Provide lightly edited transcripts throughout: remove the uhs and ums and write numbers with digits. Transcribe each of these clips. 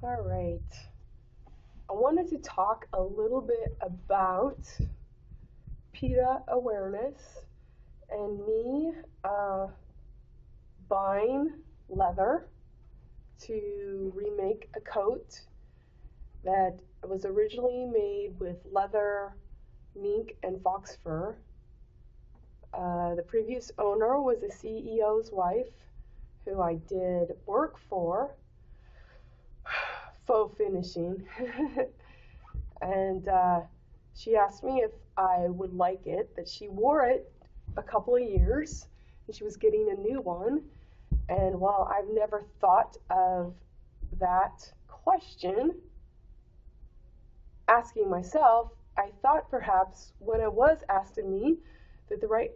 All right. I wanted to talk a little bit about PETA awareness and me uh, buying leather to remake a coat that was originally made with leather, mink, and fox fur. The previous owner was a CEO's wife who I did work for, faux finishing. And she asked me if I would like it, that she wore it a couple of years and she was getting a new one. And while I've never thought of that question, asking myself, I thought perhaps when it was asked of me that the right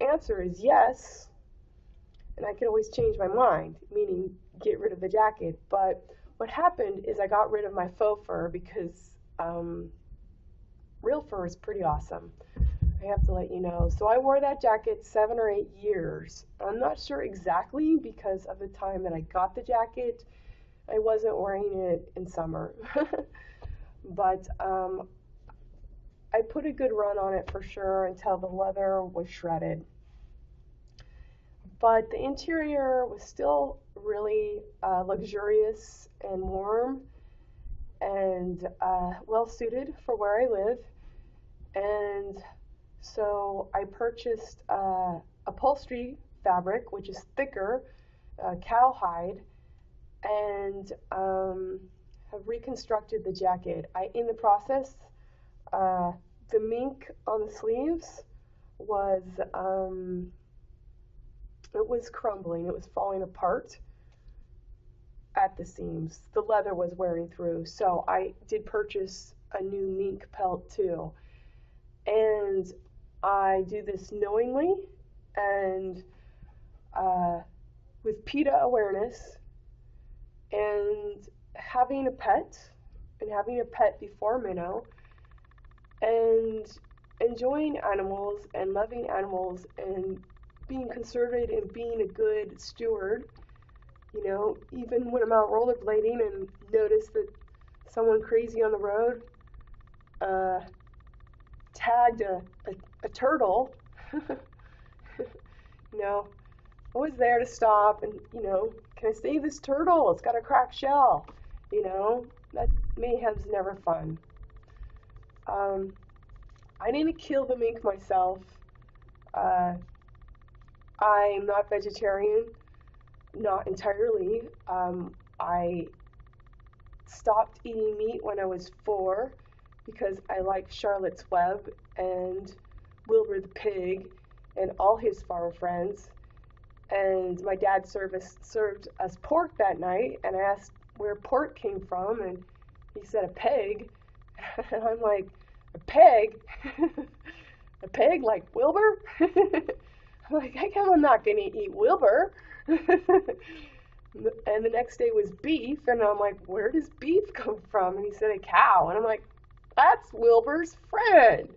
answer is yes, and I can always change my mind, meaning get rid of the jacket. But what happened is I got rid of my faux fur because real fur is pretty awesome. I have to let you know. So I wore that jacket 7 or 8 years. I'm not sure exactly because of the time that I got the jacket. I wasn't wearing it in summer. But I put a good run on it for sure until the leather was shredded. But the interior was still really luxurious and warm and well suited for where I live. And so I purchased upholstery fabric, which is thicker, cowhide, and have reconstructed the jacket. In the process, the mink on the sleeves was it was crumbling. It was falling apart at the seams. The leather was wearing through, so I did purchase a new mink pelt too. And I do this knowingly and with PETA awareness and having a pet before Minnow and enjoying animals and loving animals and being considerate and being a good steward. You know, even when I'm out rollerblading and notice that someone crazy on the road tagged a turtle, you know, I was there to stop and, can I save this turtle? It's got a cracked shell. That mayhem's never fun. I didn't kill the mink myself. I'm not vegetarian, not entirely. I stopped eating meat when I was 4 because I like Charlotte's Web and Wilbur the pig and all his farm friends. And my dad served us pork that night, and I asked where pork came from, and he said a pig. And I'm like, a pig? A pig like Wilbur? I'm like, I'm not going to eat Wilbur. And the next day was beef, and I'm like, where does beef come from? And he said a cow. And I'm like, that's Wilbur's friend.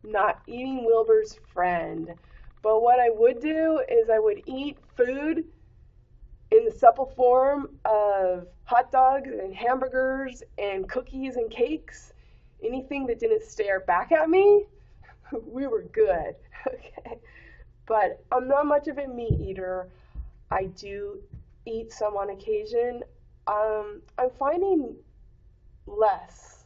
Not eating Wilbur's friend. But what I would do is I would eat food in the supple form of hot dogs and hamburgers and cookies and cakes. Anything that didn't stare back at me, we were good. Okay. But I'm not much of a meat eater. I do eat some on occasion. I'm finding less.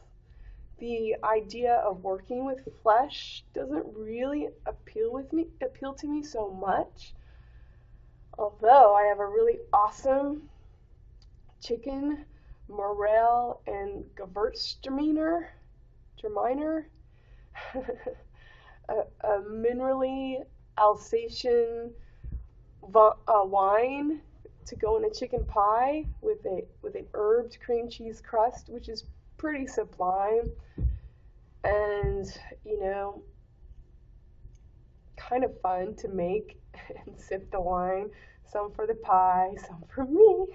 The idea of working with flesh doesn't really appeal to me so much. Although I have a really awesome chicken morel and gewürztraminer, a minerally Alsatian wine to go in a chicken pie with an herbed cream cheese crust, which is pretty sublime, and kind of fun to make and sip the wine. Some for the pie, some for me,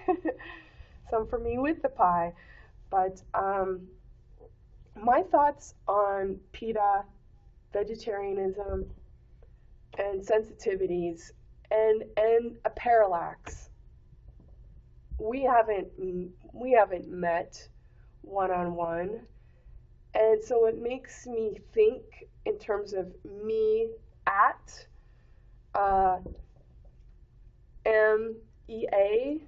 some for me with the pie. But my thoughts on PETA, vegetarianism, and sensitivities, and a parallax we haven't met one-on-one, and so it makes me think in terms of me at MEA.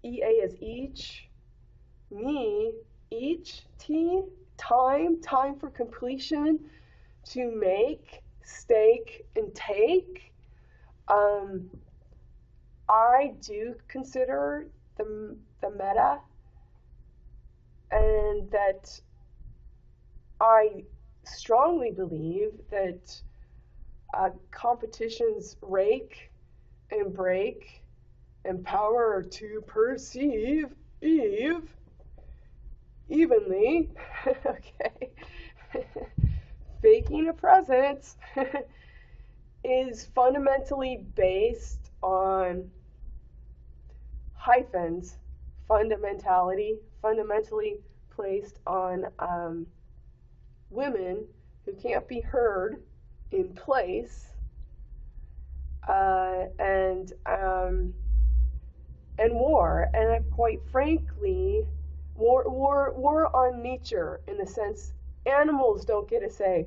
EA is each, me, each, T, time for completion, to make, stake, and take. I do consider the meta, and that I strongly believe that competitions rake and break, and power to perceive evenly. Okay. Faking a presence is fundamentally based on hyphens, fundamentally placed on women who can't be heard in place, and war, and quite frankly, war on nature, in the sense animals don't get to say,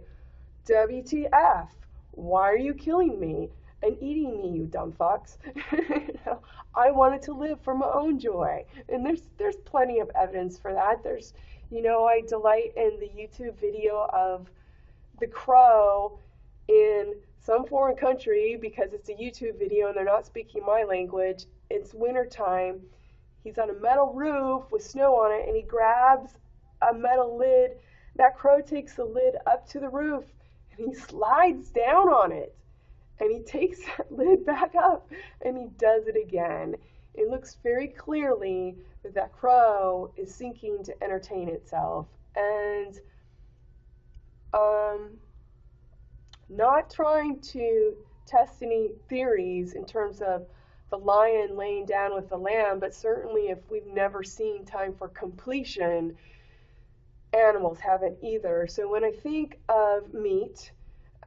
WTF, why are you killing me and eating me, you dumb fucks? You know, I wanted to live for my own joy, and there's plenty of evidence for that. There's, I delight in the YouTube video of the crow in some foreign country, because it's a YouTube video and they're not speaking my language. It's wintertime. He's on a metal roof with snow on it, and he grabs a metal lid. That crow takes the lid up to the roof, and he slides down on it. And he takes that lid back up, and he does it again. It looks very clearly that that crow is seeking to entertain itself. And not trying to test any theories in terms of the lion laying down with the lamb, but certainly if we've never seen time for completion, animals haven't either. So when I think of meat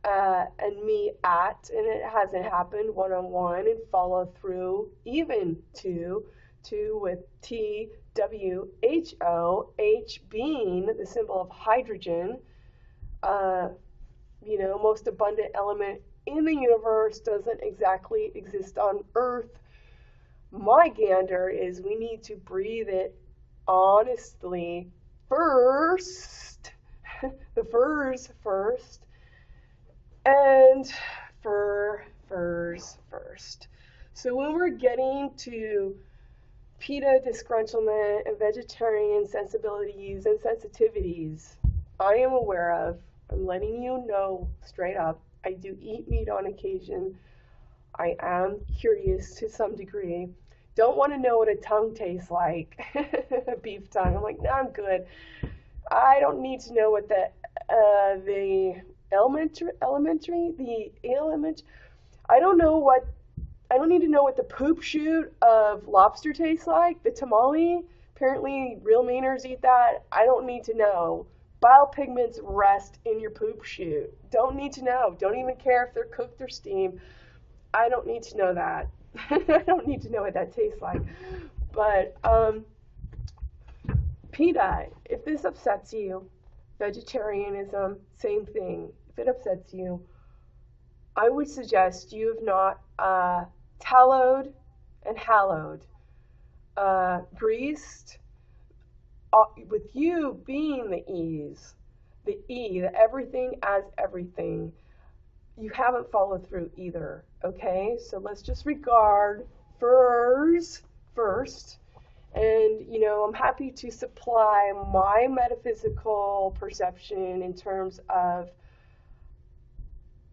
and me at, and it hasn't happened one-on-one and follow through, even two with T, W, H, O, H being the symbol of hydrogen, most abundant element in the universe, doesn't exactly exist on Earth. My gander is we need to breathe it honestly first, the furs first, and furs first. So when we're getting to PETA disgruntlement and vegetarian sensibilities and sensitivities, I am aware of, I'm letting you know straight up, I do eat meat on occasion. I am curious to some degree. Don't want to know what a tongue tastes like, a beef tongue. I'm like, no, I'm good. I don't need to know what the I don't need to know what the poop chute of lobster tastes like, the tamale. Apparently real Mainers eat that. I don't need to know. Bile pigments rest in your poop chute. Don't need to know. Don't even care if they're cooked or steamed. I don't need to know that. I don't need to know what that tastes like. But PETA, if this upsets you, vegetarianism, same thing. If it upsets you, I would suggest you have not tallowed and hallowed, greased, with you being the E's, the E, the everything as everything. You haven't followed through either, okay? So let's just regard furs first. And, I'm happy to supply my metaphysical perception in terms of,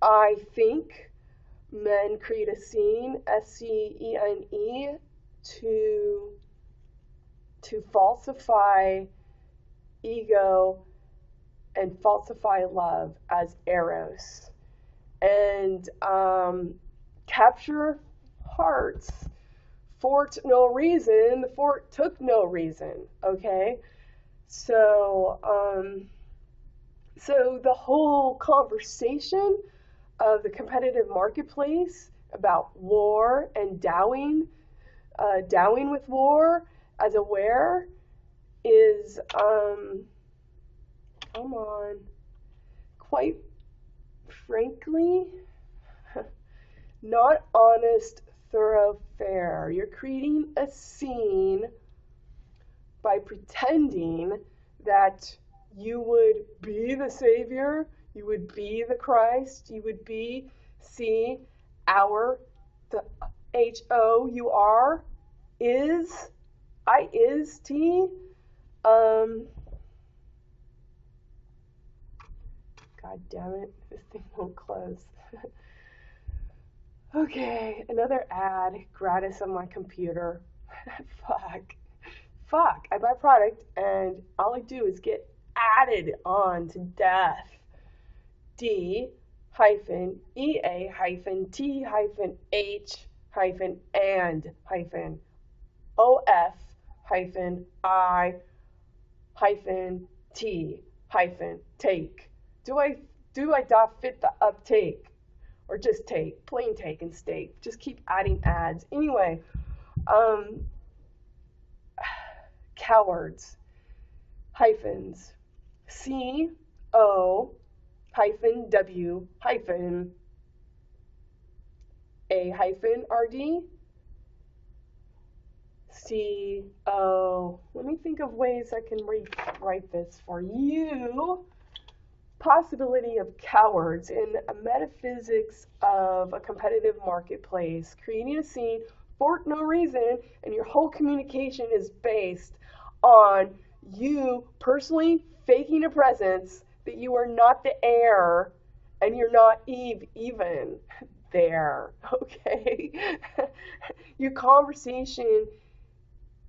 I think men create a scene, SCENE, to falsify ego and falsify love as eros, and capture hearts for no reason. The fort took no reason, okay? So the whole conversation of the competitive marketplace about war and dowing Dowing with war as a where is, come on, quite frankly, not honest thoroughfare. You're creating a scene by pretending that you would be the Savior, you would be the Christ, you would be, see, our, the H-O-U-R, is, I is T, God damn it, this thing won't close. Okay, another ad, gratis on my computer. Fuck, I buy a product and all I do is get added on to death. D hyphen EA hyphen T hyphen H hyphen and hyphen OF hyphen I hyphen T hyphen take. Do I doth fit the uptake? Or just take, plain take and stake. Just keep adding ads. Anyway, cowards, hyphens, C-O hyphen W hyphen A hyphen R-D, C-O, let me think of ways I can rewrite this for you. Possibility of cowards in a metaphysics of a competitive marketplace, creating a scene for no reason, and your whole communication is based on you personally faking a presence that you are not the heir and you're not Eve even there, okay? Your conversation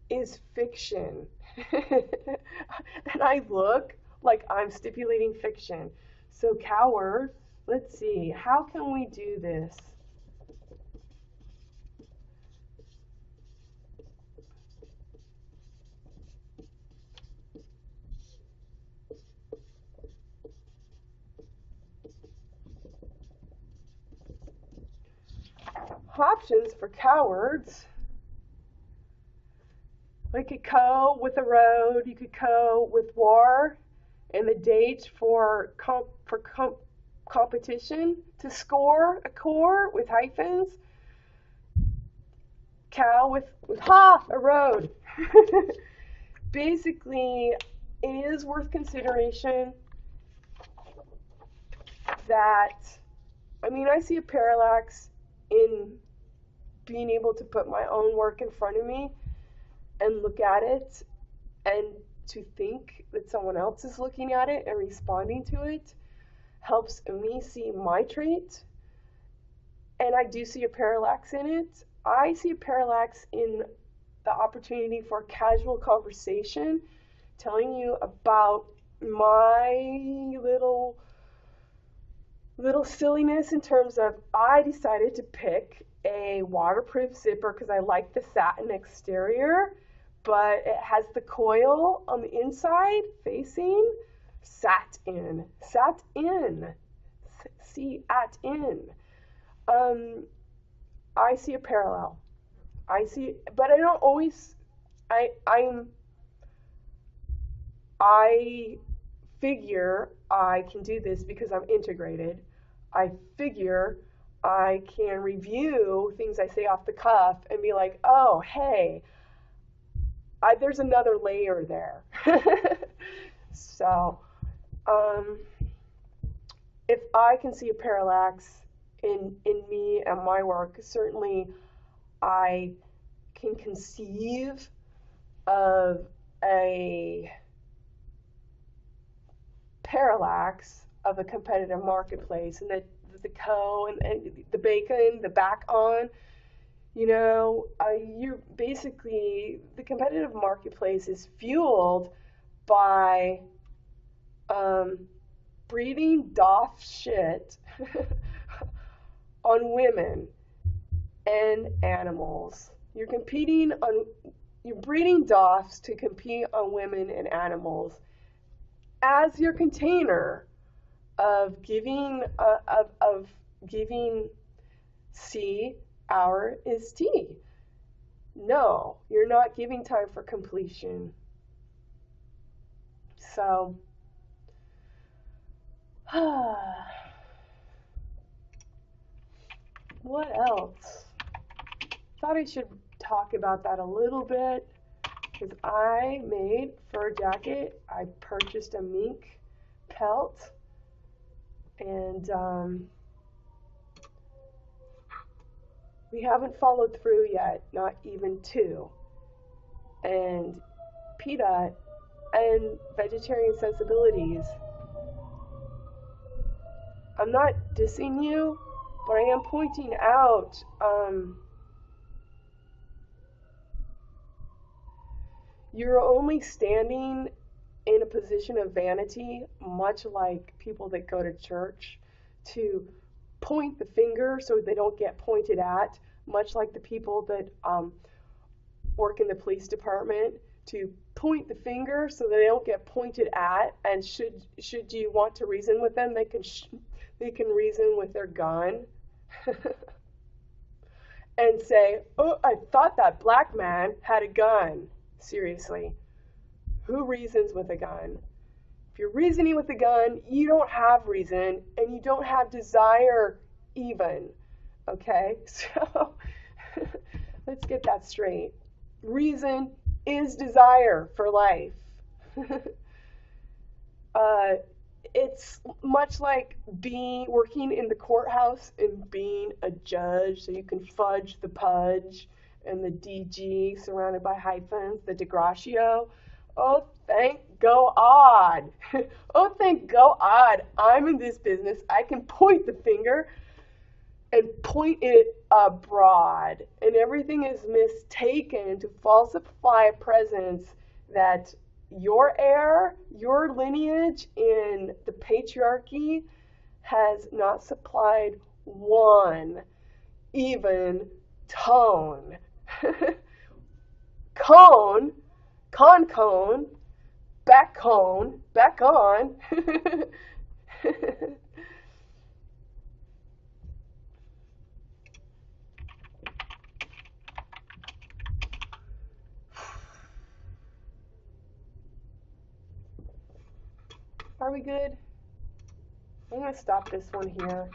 is fiction. And I look like I'm stipulating fiction. So coward, let's see, how can we do this? Options for cowards. We could go with a road, you could go with war, and the date for competition to score a core with hyphens. Cow with a road. Basically, it is worth consideration that, I mean, I see a parallax in being able to put my own work in front of me and look at it, and to think that someone else is looking at it and responding to it helps me see my trait, and I do see a parallax in it. I see a parallax in the opportunity for casual conversation, telling you about my little silliness in terms of I decided to pick a waterproof zipper because I like the satin exterior, but it has the coil on the inside facing satin. I see a parallel. But I don't always, I figure I can do this because I'm integrated. I figure I can review things I say off the cuff and be like, oh, hey, there's another layer there. So, if I can see a parallax in me and my work, certainly I can conceive of a parallax of a competitive marketplace, and that the and the bacon, the back on, you're basically, the competitive marketplace is fueled by breeding doff shit on women and animals. You're breeding doffs to compete on women and animals as your container of giving C, our is T. No, you're not giving time for completion. So, what else? Thought I should talk about that a little bit because I made fur jacket. I purchased a mink pelt and we haven't followed through yet, not even two. And PETA and vegetarian sensibilities. I'm not dissing you, but I am pointing out you're only standing in a position of vanity, much like people that go to church, to point the finger so they don't get pointed at, much like the people that work in the police department, to point the finger so they don't get pointed at. And should you want to reason with them, they can reason with their gun and say, "Oh, I thought that black man had a gun." Seriously, who reasons with a gun? If you're reasoning with a gun, you don't have reason and you don't have desire even. Okay? So let's get that straight. Reason is desire for life. It's much like working in the courthouse and being a judge, so you can fudge the pudge and the DG surrounded by hyphens, the degratio. Oh, thank God. Oh, thank God I'm in this business. I can point the finger and point it abroad. And everything is mistaken to falsify a presence that your heir, your lineage in the patriarchy has not supplied one even tone. Cone, cone, back cone, back on. Are we good? I'm going to stop this one here.